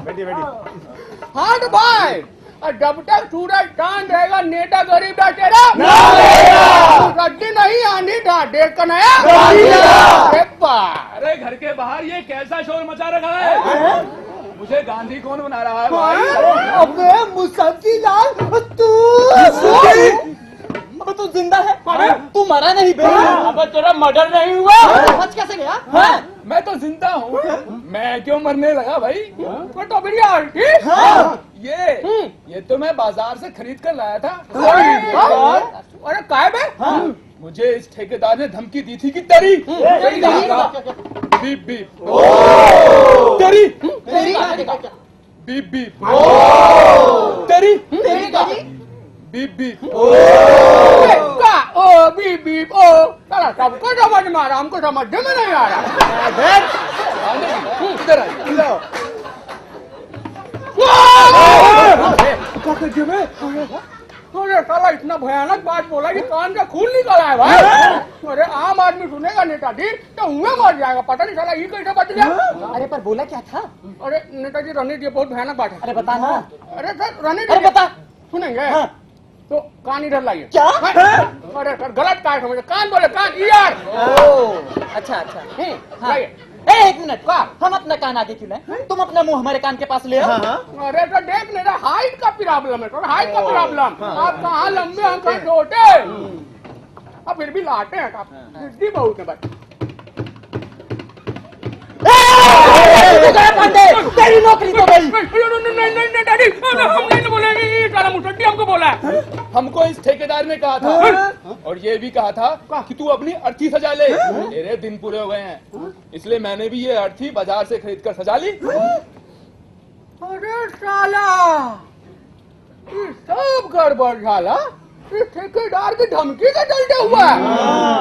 बैठिए। हाँ तो भाई, और जब तक सूरज चांद रहेगा नेता गरीब का चेहरा गड्डी नहीं आनी था देख कर नया। अरे घर के बाहर ये कैसा शोर मचा रखा है? मुझे गांधी कौन बना रहा है भाई? अबे मुसद्दी लाल, तू जिंदा है? तू मरा नहीं बे? अब तेरा मर्डर नहीं हुआ? बच कैसे गया? मैं तो जिंदा हूँ, मैं क्यों मरने लगा भाई? तो मेरी आंटी ये तो मैं बाजार से खरीद कर लाया था। अरे काय बे? मुझे इस ठेकेदार ने धमकी दी थी कि तेरी बीप बीप तेरी बीप बीप तेरी बीप बीप ओ बीप बीप ओ साला सबको समझ में आ रहा, हमको समझ में नहीं आ रहा। इधर आ। अरे साला इतना भयानक बात बोला कि कान का खून निकला है भाई। अरे आम आदमी सुनेगा नेताजी तो हुए मर जाएगा, पता नहीं साला ये कैसे बच गया। अरे पर बोला क्या था? अरे नेताजी रणनीति बहुत भयानक बात है। अरे बता ना। अरे सर रणनीति अरे बता। सुनेंगे तो कान इधर लाइए। क्या? अरे सर गलत काय समझे, कान बोले कान ईयर। अच्छा अच्छा। लाइए। एक मिनट, हम अपना कान आगे क्यों लाए? तुम अपना मुंह हमारे कान के पास ले आओ। अरे तो देख मेरा हाइट का प्रॉब्लम है, तो हाइट का प्रॉब्लम। आप कहाँ लंबे हम कहाँ छोटे, अब फिर भी लाते हैं आप सिद्धि बहुत है भाई। तेरी नौकरी तो गई। नहीं डैडी, हम नहीं बोलेंगे, ये सारा मुसद्दी हमको बोला है। हमको इस ठेकेदार ने कहा था और ये भी कहा था कि तू अपनी अर्थी सजा ले। तेरे दिन पूरे हो गए हैं, इसलिए मैंने भी ये अर्थी बाजार से खरीद कर सजा ली। अरे साला ये सब गड़बड़ झाला, इस ठेकेदार की धमकी से चलते हुआ है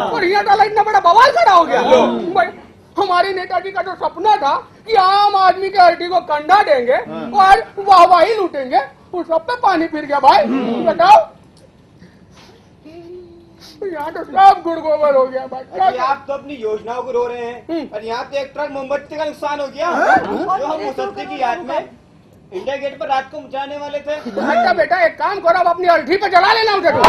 और यहाँ साला इतना बड़ा बवाल खड़ा हो गया भाई। हमारे नेताजी का जो सपना था कि आम आदमी के अर्थी को कंधा देंगे और वाहवाही लूटेंगे, उस सब पे पानी फिर गया भाई। बताओ, यहाँ तो सब गुड़गोबर हो गया भाई। आप तो अपनी योजनाओं को रो रहे हैं और यहाँ पे एक ट्रक मोमबत्ती का नुकसान हो गया जो हम मुसद्दी की याद में इंडिया गेट पर रात को मचाने वाले थे। अच्छा बेटा एक काम करो, अब अपनी अर्थी पे चला लेना उसे तो।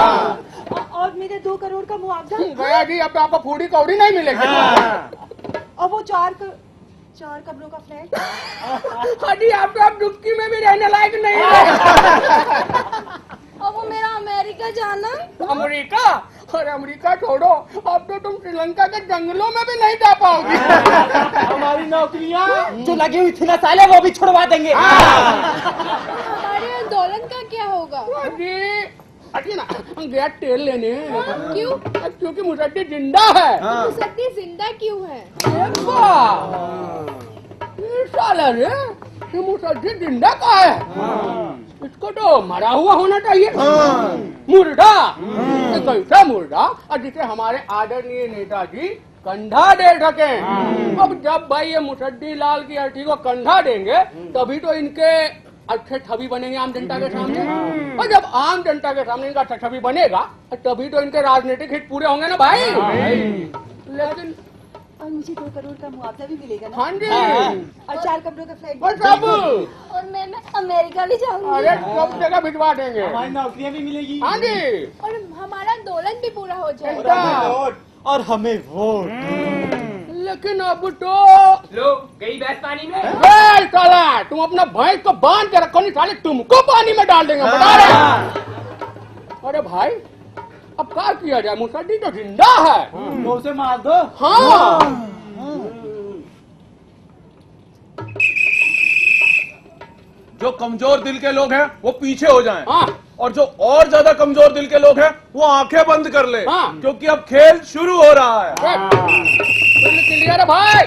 और मेरे 2 करोड़ का मुआवजा गया जी, अब आपको पूरी कौड़ी नहीं मिलेगी। और वो 4 कमरों का फ्लैट। अभी आप तो अब डुबकी में भी रहने लायक नहीं है। और वो मेरा अमेरिका जाना। अमेरिका? अरे अमेरिका छोड़ो, अब तो तुम श्रीलंका के जंगलों में भी नहीं जा पाओगी। हमारी नौकरियाँ जो लगी हुई थी ना साले, वो भी छुड़वा देंगे। हमारे आंदोलन का क्या होगा? अरे ना गया तेल लेने। क्यों? क्योंकि मुसद्दी जिंदा है। मुसद्दी जिंदा क्यों है? ये साला रे, ये मुसद्दी जिंदा का है, इसको तो मरा हुआ होना चाहिए। मुर्दा, कैसा मुर्दा और जिसे हमारे आदरणीय नेताजी कंधा दे सके। अब जब भाई ये मुसद्दी लाल की अर्थी को कंधा देंगे तभी तो इनके अच्छे छवि बनेंगे आम जनता के सामने, और जब आम जनता के सामने इनका अच्छा छवि बनेगा तभी तो इनके राजनीतिक हित पूरे होंगे ना भाई। लेकिन और मुझे 2 करोड़ का मुआवजा भी मिलेगा ना? हाँ जी, और 4 कमरों का फ्लैट। और सब, और मैं अमेरिका भी जाऊंगी। अरे सब जगह भिजवा देंगे। हमारी नौकरियाँ भी मिलेगी। हाँ जी, और हमारा आंदोलन भी पूरा हो जाएगा। और हमें वोट। लेकिन अब तो लो गई भैंस पानी में। ए, साला तुम अपना भैंस को बांध के रखो, नहीं साले तुमको पानी में डाल देंगे, बता रहे। अरे भाई अब क्या किया जाए, मुसद्दी तो जिंदा है। तो उसे मार दो। हाँ जो कमजोर दिल के लोग हैं वो पीछे हो जाएं। हाँ। और जो और ज्यादा कमजोर दिल के लोग हैं वो आंखें बंद कर ले। हाँ। क्योंकि अब खेल शुरू हो रहा है। क्लियर है भाई।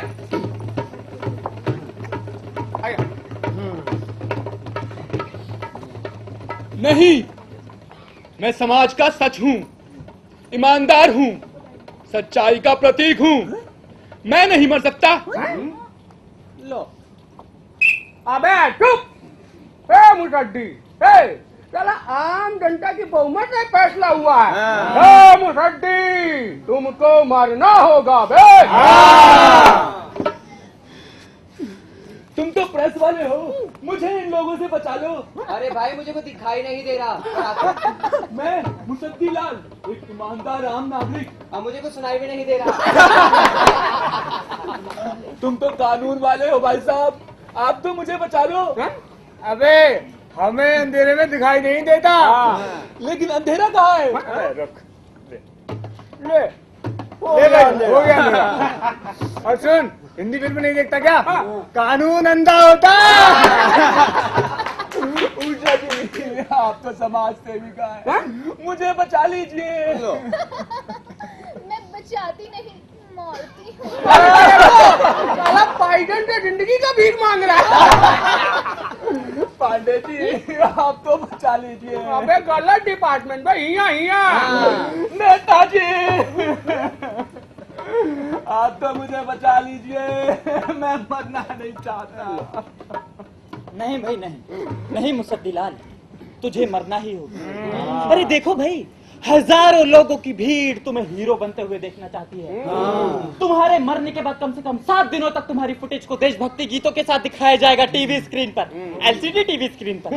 नहीं, मैं समाज का सच हूं, ईमानदार हूं, सच्चाई का प्रतीक हूं। मैं नहीं मर सकता। लो अबे चुप। ए मुसद्दी, चला आम जनता की बहुमत से फैसला हुआ है। मुसद्दी तुमको मरना होगा बे। तुम तो प्रेस वाले हो, मुझे इन लोगों से बचा लो। अरे भाई मुझे को दिखाई नहीं दे रहा। मैं मुसद्दी लाल, एक ईमानदार आम नागरिक। अब मुझे को सुनाई भी नहीं दे रहा। तुम तो कानून वाले हो भाई साहब, आप तो मुझे बचा लो। अबे हमें अंधेरे में दिखाई नहीं देता। लेकिन अंधेरा कहाँ है? ले हो गया अंधेरा। और सुन, हिंदी फिल्म नहीं देखता क्या? कानून अंधा होता। उषा जी, आप तो समाज सेविका है, मुझे बचा लीजिए। मैं बचाती नहीं, मारती हूँ। साला बाइडेन से जिंदगी का भीख मांग रहा है। पांडे जी, आप तो बचा लीजिए। अबे गलत डिपार्टमेंट में, हिया नेताजी, आप तो मुझे बचा लीजिए, मैं मरना नहीं चाहता। नहीं भाई नहीं मुसद्दी लाल, तुझे मरना ही होगा। अरे देखो भाई, हजारों लोगों की भीड़ तुम्हें हीरो बनते हुए देखना चाहती है। तुम्हारे मरने के बाद कम से कम 7 दिनों तक तुम्हारी फुटेज को देशभक्ति गीतों के साथ दिखाया जाएगा टीवी स्क्रीन पर, एलसीडी टीवी स्क्रीन पर।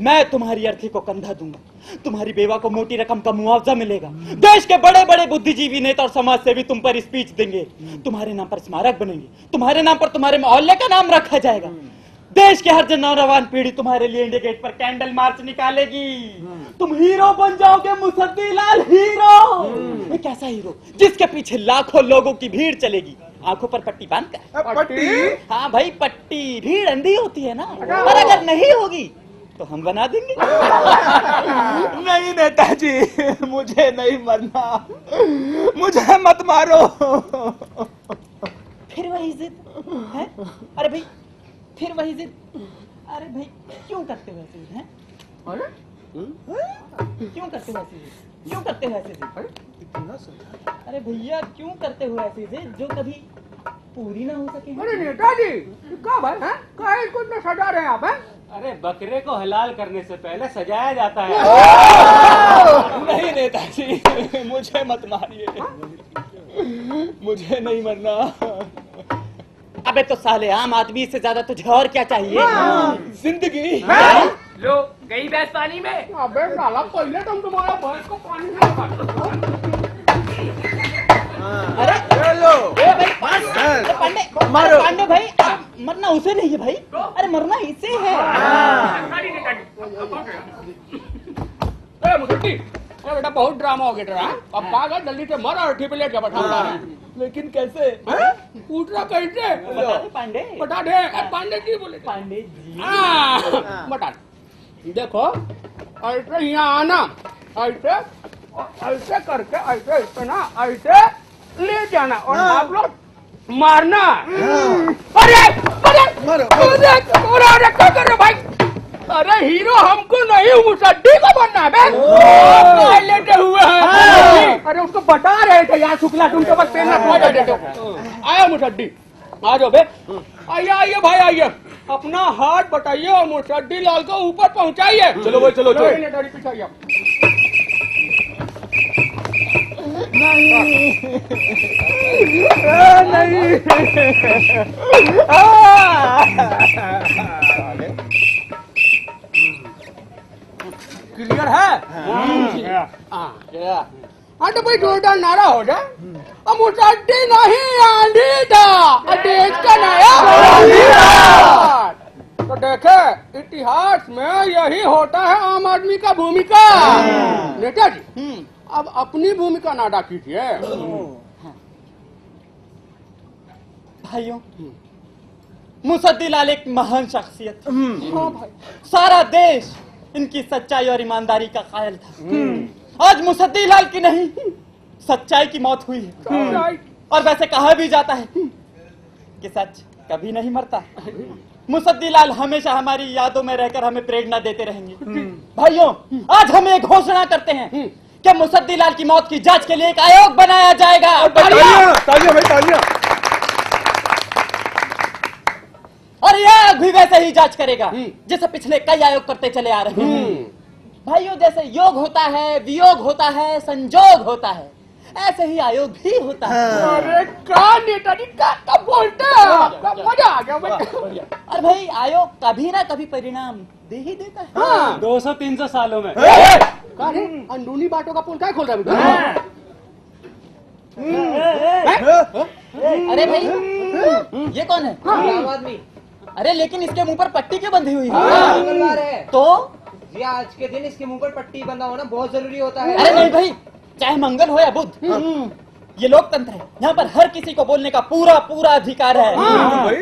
मैं तुम्हारी अर्थी को कंधा दूंगा, तुम्हारी बेवा को मोटी रकम का मुआवजा मिलेगा, देश के बड़े बड़े बुद्धिजीवी नेता और समाज सेवी तुम पर स्पीच देंगे, तुम्हारे नाम पर स्मारक बनेंगे, तुम्हारे नाम पर तुम्हारे मोहल्ले का नाम रखा जाएगा। देश के हर नौजवान पीढ़ी तुम्हारे लिए इंडिया गेट पर कैंडल मार्च निकालेगी। तुम हीरो बन जाओगे मुसद्दी लाल, हीरो। एक ऐसा हीरो जिसके पीछे लाखों लोगों की भीड़ चलेगी, आंखों पर पट्टी बांधकर। पट्टी? हाँ भाई पट्टी, भीड़ अंधी होती है ना, पर अगर नहीं होगी तो हम बना देंगे। नहीं नेताजी, मुझे नहीं मरना, मुझे मत मारो। फिर वही जिद है? अरे भाई फिर वही जिद। अरे भाई क्यों करते हो ऐसे जिद? हैं? क्यों करते हो ऐसे जिद? क्यों करते हो ऐसे जिद? अरे भैया क्यों करते हो ऐसे जिद जो कभी पूरी ना हो सके? अरे नेताजी, क्या भाई हैं? काहे इसको इतना सजा रहे हैं आप? हैं? अरे बकरे को हलाल करने से पहले सजाया जाता है। नहीं नेताजी, मुझे मत मारिए, मुझे नहीं मरना। अबे तो साले आम आदमी से ज्यादा तुझे और क्या चाहिए? जिंदगी। लो गई भैंस पानी में। अबे साला, पहले तुम तुम्हारा भैंस को पानी में निकालो। अरे पांडे भाई, मरना उसे नहीं है भाई, अरे मरना इसे है। मुसद्दी, अरे बेटा बहुत ड्रामा हो गया तेरा। अब कहा जल्दी से मर और ठीक लेट के बैठा है। लेकिन कैसे? पूछ रहा कैसे? बता दे पांडे, बता दे। पांडे जी बोले। पांडे जी बता देखो, ऐसे यहाँ आना, ऐसे ऐसे करके ऐसे इतना ऐसे ले जाना और आप लोग मारना। अरे अरे अरे क्या कर रहे भाई? अरे हीरो हमको नहीं, मुसद्दी को बनना है बे। लेटे हुए हैं। अरे उसको बता रहे थे यार शुक्ला, तुम तो बस पेन रखवा देते हो। आया मुसद्दी, आ जाओ बे। आइए आइए भाई आइए, अपना हाथ बताइए और मुसद्दी लाल को ऊपर पहुंचाइए। चलो भाई चलो चलो। पीछे आइए। क्लियर है? हाँ तो भाई जोरदार नारा हो जाए। अब मुसद्दी नहीं आंधी था, देश का नया लीडर। तो देखे इतिहास में यही होता है आम आदमी का भूमिका। नेताजी अब अपनी भूमिका ना अदा कीजिए। भाइयों, मुसद्दी लाल एक महान शख्सियत थी। हाँ भाई, सारा देश इनकी सच्चाई और ईमानदारी का कायल था। आज मुसद्दी लाल की नहीं, सच्चाई की मौत हुई है। और वैसे कहा भी जाता है कि सच कभी नहीं मरता। मुसद्दी लाल हमेशा हमारी यादों में रहकर हमें प्रेरणा देते रहेंगे। भाइयों, आज हम एक घोषणा करते हैं कि मुसद्दी लाल की मौत की जांच के लिए एक आयोग बनाया जाएगा। तालियां भाई तालियां। और यह भी वैसे ही जांच करेगा जैसे पिछले कई आयोग करते चले आ रहे हैं। भाइयों, जैसे योग होता है, वियोग होता है, संजोग होता है, ऐसे ही आयोग भी होता है। अरे क्या नेताजी क्या बोलते हैं क्या मजा आ गया भाई। और भाई आयोग कभी ना कभी परिणाम दे ही देता है। हाँ। 200-300 सालों में। क्या रे अंदरूनी बातों का पोल क्या खोल रहा है बेटा? अरे भाई ये कौन है? आम आदमी अरे लेकिन इसके मुंह पर पट्टी क्यों बंधी हुई है? मंगलवार है तो जी, आज के दिन इसके मुंह पर पट्टी बंधा होना बहुत जरूरी होता है। अरे नहीं भाई, चाहे मंगल हो या बुध, ये लोकतंत्र है। यहाँ पर हर किसी को बोलने का पूरा पूरा अधिकार है। भाई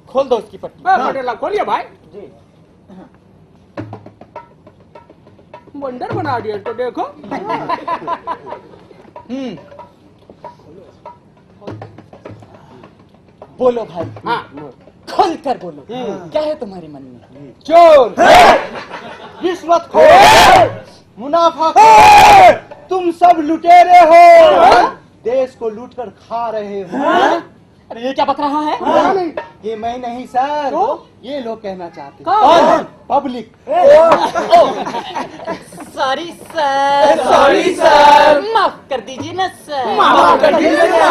खोल दो उसकी पट्टी। पटेला खोलिए भाई। बंदर बना दिया तो देखो। बोलो भाई, हाँ खोल कर बोलो, क्या है तुम्हारे मन में? चोर, रिश्वतखोर, मुनाफाखोर, तुम सब लुटेरे हो, देश को लूट कर खा रहे हो। अरे ये क्या बक रहा है? ये मैं नहीं सर, ये लोग कहना चाहते हैं। कौन? Public. Sorry sir, sorry sir, माफ कर दीजिए ना सर। माफ कर दीजिए।